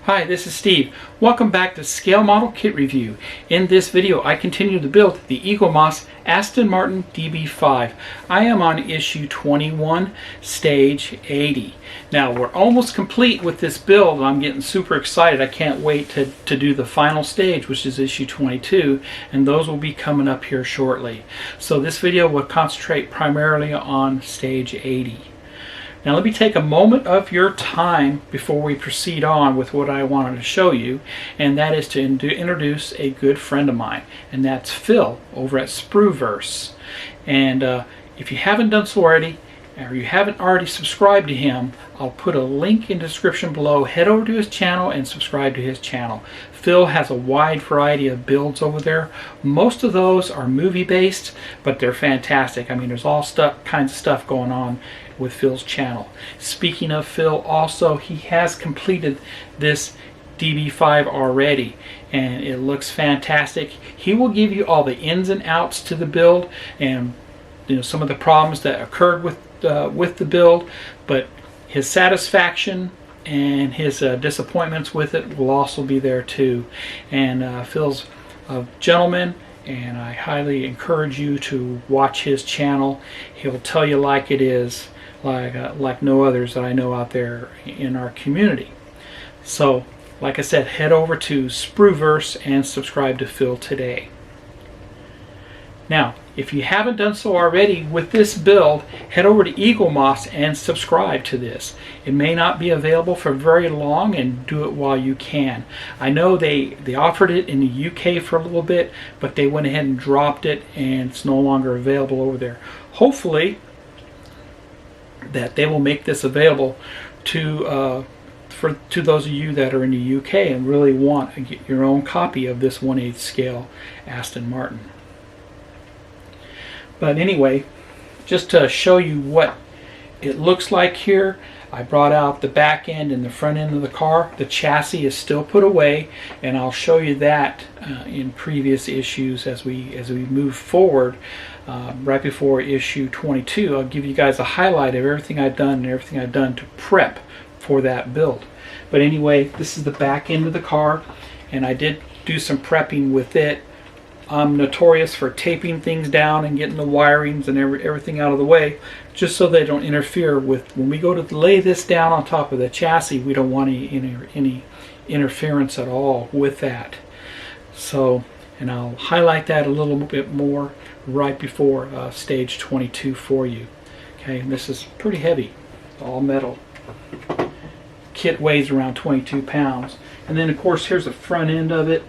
Hi, this is Steve. Welcome back to Scale Model Kit Review. In this video, I continue to build the Eaglemoss Aston Martin DB5. I am on issue 21, stage 80. Now, we're almost complete with this build. I'm getting super excited. I can't wait to do the final stage, which is issue 22, and those will be coming up here shortly. So this video will concentrate primarily on stage 80. Now let me take a moment of your time before we proceed on with what I wanted to show you, and that is to introduce a good friend of mine, and that's Phil over at Sprueverse. And if you haven't done so already, or you haven't already subscribed to him, I'll put a link in the description below. Head over to his channel and subscribe to his channel. Phil has a wide variety of builds over there. Most of those are movie based, but they're fantastic. I mean, there's all kinds of stuff going on with Phil's channel. Speaking of Phil, also, he has completed this DB5 already, and it looks fantastic. He will give you all the ins and outs to the build, and some of the problems that occurred with the build, but his satisfaction and his disappointments with it will also be there too. And Phil's a gentleman, and I highly encourage you to watch his channel. He'll tell you like it is, like no others that I know out there in our community. So, like I said, head over to Sprueverse and subscribe to Phil today. Now, if you haven't done so already with this build, head over to Eaglemoss and subscribe to this. It may not be available for very long, and do it while you can. I know they offered it in the UK for a little bit, but they went ahead and dropped it, and it's no longer available over there. Hopefully that they will make this available to those of you that are in the UK and really want to get your own copy of this 1/8 scale Aston Martin. But anyway, just to show you what it looks like here, I brought out the back end and the front end of the car. The chassis is still put away, and I'll show you that in previous issues as we move forward. Right before issue 22, I'll give you guys a highlight of everything I've done and everything I've done to prep for that build. But anyway, this is the back end of the car, and I did do some prepping with it. I'm notorious for taping things down and getting the wirings and everything out of the way, just so they don't interfere with, when we go to lay this down on top of the chassis, we don't want any interference at all with that. So, and I'll highlight that a little bit more right before stage 22 for you. Okay, and this is pretty heavy, all metal. Kit weighs around 22 pounds. And then of course here's the front end of it.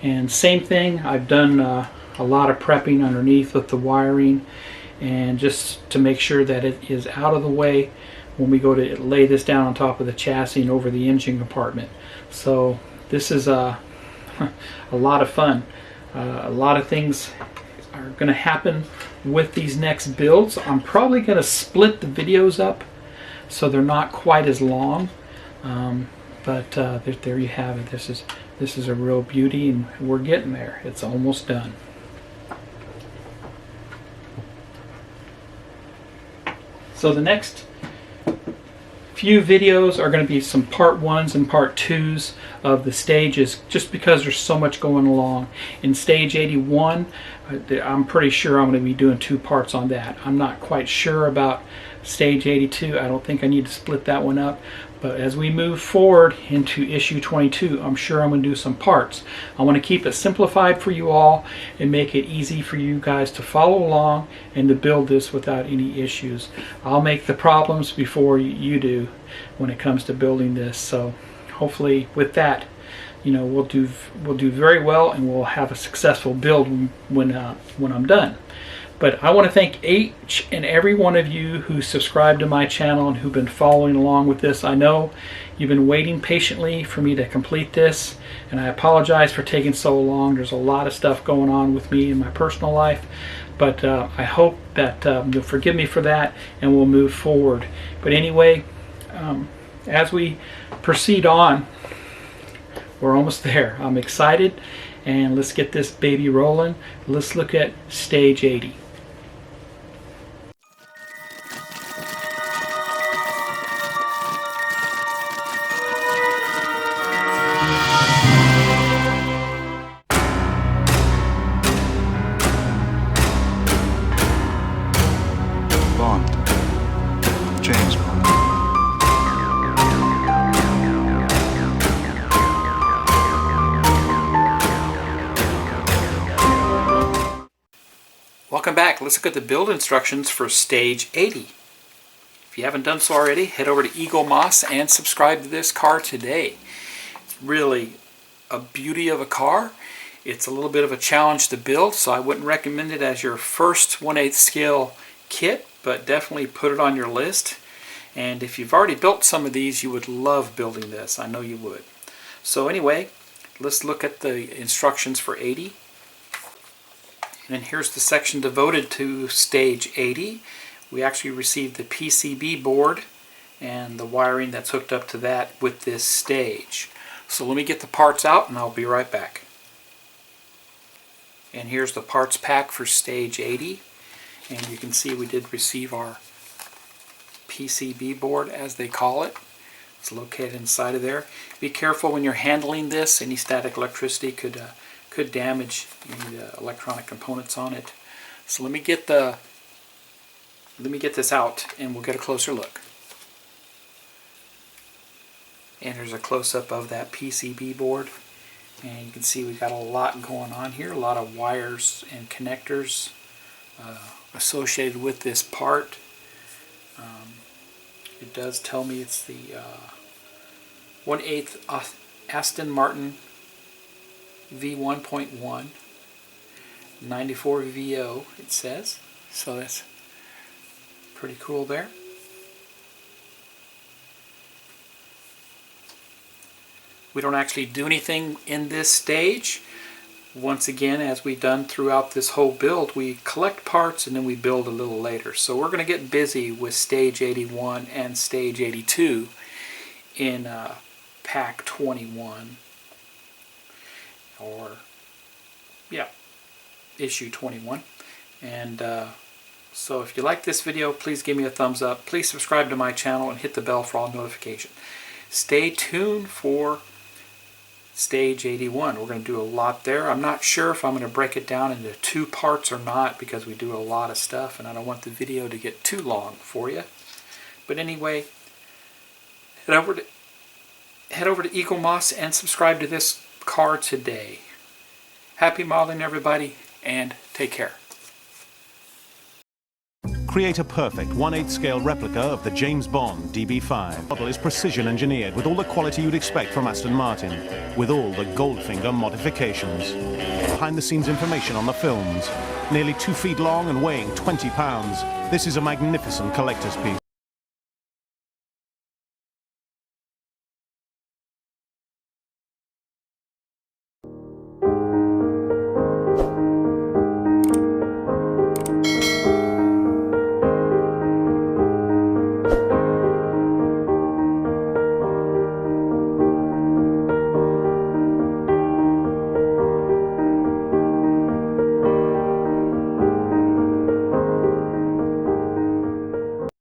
And same thing, I've done a lot of prepping underneath with the wiring, and just to make sure that it is out of the way when we go to lay this down on top of the chassis and over the engine compartment. So this is a lot of fun. A lot of things are going to happen with these next builds. I'm probably going to split the videos up so they're not quite as long. But there you have it. This is a real beauty, and we're getting there. It's almost done. So the next few videos are going to be some part 1s and part 2s of the stages, just because there's so much going along. In stage 81, I'm pretty sure I'm going to be doing 2 parts on that. I'm not quite sure about stage 82. I don't think I need to split that one up. But as we move forward into issue 22, I'm sure I'm going to do some parts. I want to keep it simplified for you all and make it easy for you guys to follow along and to build this without any issues. I'll make the problems before you do when it comes to building this. So hopefully with that, we'll do very well, and we'll have a successful build when I'm done. But I want to thank each and every one of you who subscribed to my channel and who've been following along with this. I know you've been waiting patiently for me to complete this, and I apologize for taking so long. There's a lot of stuff going on with me in my personal life, but I hope that you'll forgive me for that, and we'll move forward. But anyway, as we proceed on, we're almost there. I'm excited, and let's get this baby rolling. Let's look at stage 80. let's look at the build instructions for stage 80. If you haven't done so already, head over to Eagle Moss and subscribe to this car today. It's really a beauty of a car. It's a little bit of a challenge to build, so I wouldn't recommend it as your first 1/8 scale kit, but definitely put it on your list. And if you've already built some of these, you would love building this. I know you would. So anyway, let's look at the instructions for 80. And here's the section devoted to stage 80. We actually received the PCB board and the wiring that's hooked up to that with this stage. So let me get the parts out and I'll be right back. And here's the parts pack for stage 80. And you can see we did receive our PCB board, as they call it. It's located inside of there. Be careful when you're handling this. Any static electricity could damage any electronic components on it. So let me get this out and we'll get a closer look. And there's a close-up of that PCB board. And you can see we've got a lot going on here, a lot of wires and connectors associated with this part. It does tell me it's the 1/8 Aston Martin V1.1 94 VO, it says. So that's pretty cool there. We don't actually do anything in this stage. Once again, as we've done throughout this whole build, we collect parts and then we build a little later. So we're going to get busy with stage 81 and stage 82 in pack 21, or yeah, issue 21. And so if you like this video, please give me a thumbs up. Please subscribe to my channel and hit the bell for all notifications. Stay tuned for stage 81. We're going to do a lot there. I'm not sure if I'm going to break it down into 2 parts or not, because we do a lot of stuff and I don't want the video to get too long for you. But anyway, head over to Eagle Moss and subscribe to this car today. Happy modeling, everybody, and take care. Create a perfect 1/8 scale replica of the James Bond DB5. The model is precision engineered with all the quality you'd expect from Aston Martin, with all the Goldfinger modifications. Behind the scenes information on the films. Nearly 2 feet long and weighing 20 pounds, this is a magnificent collector's piece.